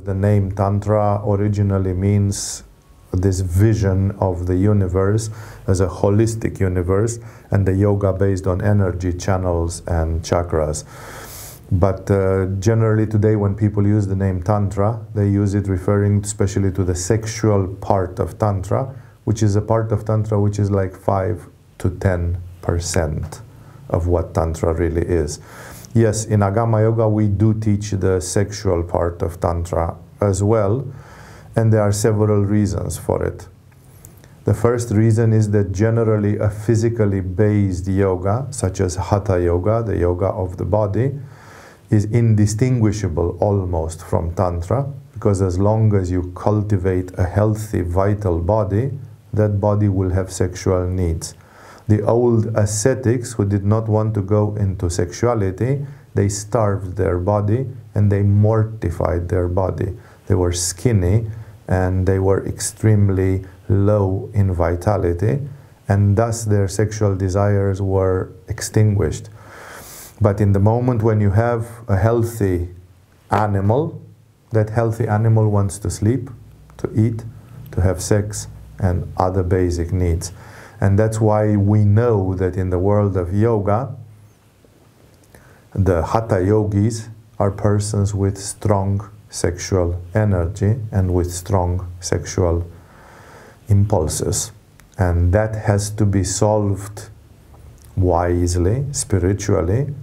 the name Tantra originally means this vision of the universe as a holistic universe, and the yoga based on energy channels and chakras. But generally today when people use the name Tantra, they use it referring especially to the sexual part of Tantra, which is a part of Tantra which is like 5 to 10% of what Tantra really is. Yes, in Agama Yoga we do teach the sexual part of Tantra as well, and there are several reasons for it. The first reason is that generally a physically based yoga, such as Hatha Yoga, the yoga of the body, is indistinguishable almost from Tantra, because as long as you cultivate a healthy, vital body, that body will have sexual needs. The old ascetics who did not want to go into sexuality, they starved their body and they mortified their body. They were skinny and they were extremely low in vitality, and thus their sexual desires were extinguished. But in the moment when you have a healthy animal, that healthy animal wants to sleep, to eat, to have sex, and other basic needs. And that's why we know that in the world of yoga, the Hatha yogis are persons with strong sexual energy and with strong sexual impulses. And that has to be solved wisely, spiritually,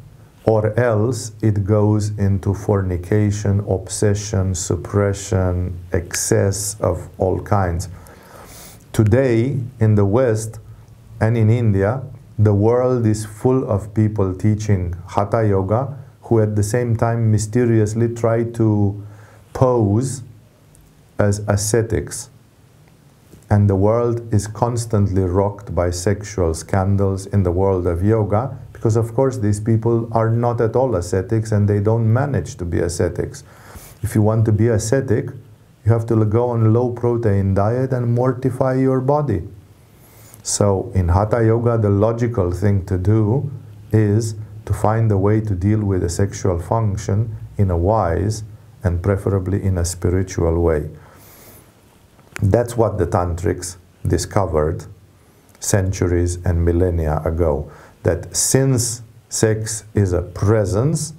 or else it goes into fornication, obsession, suppression, excess of all kinds. Today, in the West and in India, the world is full of people teaching Hatha Yoga who at the same time mysteriously try to pose as ascetics. And the world is constantly rocked by sexual scandals in the world of yoga, because of course these people are not at all ascetics and they don't manage to be ascetics. If you want to be ascetic, you have to go on low protein diet and mortify your body. So in Hatha Yoga, the logical thing to do is to find a way to deal with the sexual function in a wise and preferably in a spiritual way. That's what the Tantrics discovered centuries and millennia ago, that since sex is a presence,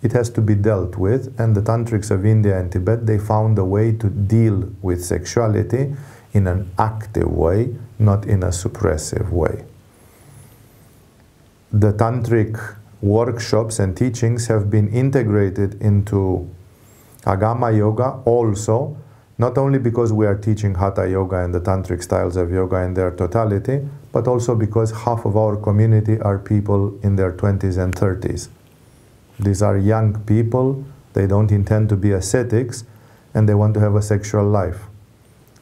it has to be dealt with, and the Tantrics of India and Tibet, they found a way to deal with sexuality in an active way, not in a suppressive way. The Tantric workshops and teachings have been integrated into Agama Yoga also, not only because we are teaching Hatha Yoga and the Tantric styles of yoga in their totality, but also because half of our community are people in their 20s and 30s. These are young people, they don't intend to be ascetics, and they want to have a sexual life.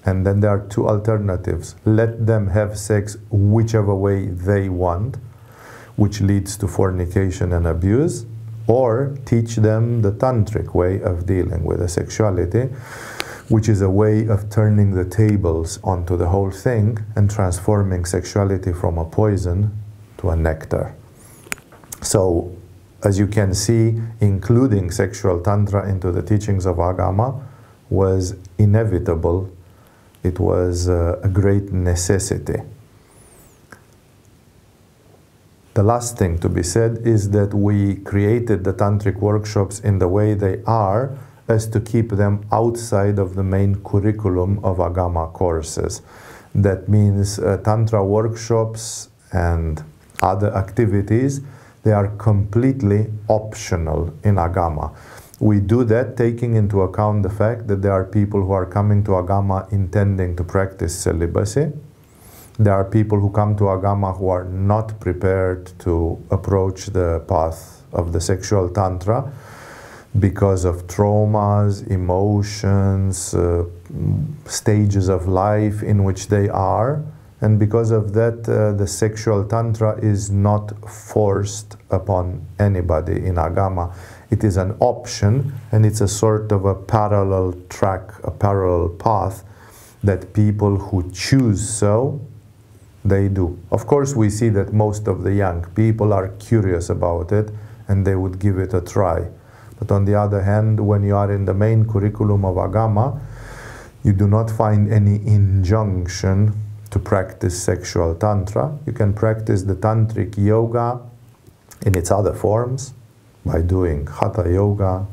And then there are two alternatives. Let them have sex whichever way they want, which leads to fornication and abuse, or teach them the Tantric way of dealing with the sexuality, which is a way of turning the tables onto the whole thing and transforming sexuality from a poison to a nectar. So, as you can see, including sexual Tantra into the teachings of Agama was inevitable. It was a great necessity. The last thing to be said is that we created the Tantric workshops in the way they are as to keep them outside of the main curriculum of Agama courses. That means Tantra workshops and other activities, they are completely optional in Agama. We do that taking into account the fact that there are people who are coming to Agama intending to practice celibacy. There are people who come to Agama who are not prepared to approach the path of the sexual Tantra because of traumas, emotions, stages of life in which they are. And because of that, the sexual Tantra is not forced upon anybody in Agama. It is an option, and it's a sort of a parallel track, a parallel path that people who choose so, they do. Of course, we see that most of the young people are curious about it and they would give it a try. But on the other hand, when you are in the main curriculum of Agama, you do not find any injunction to practice sexual Tantra. You can practice the Tantric yoga in its other forms by doing Hatha yoga,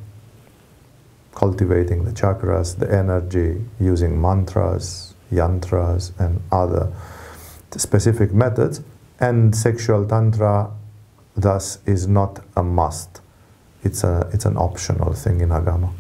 cultivating the chakras, the energy, using mantras, yantras, and other specific methods. And sexual Tantra thus is not a must. It's an optional thing in Agama.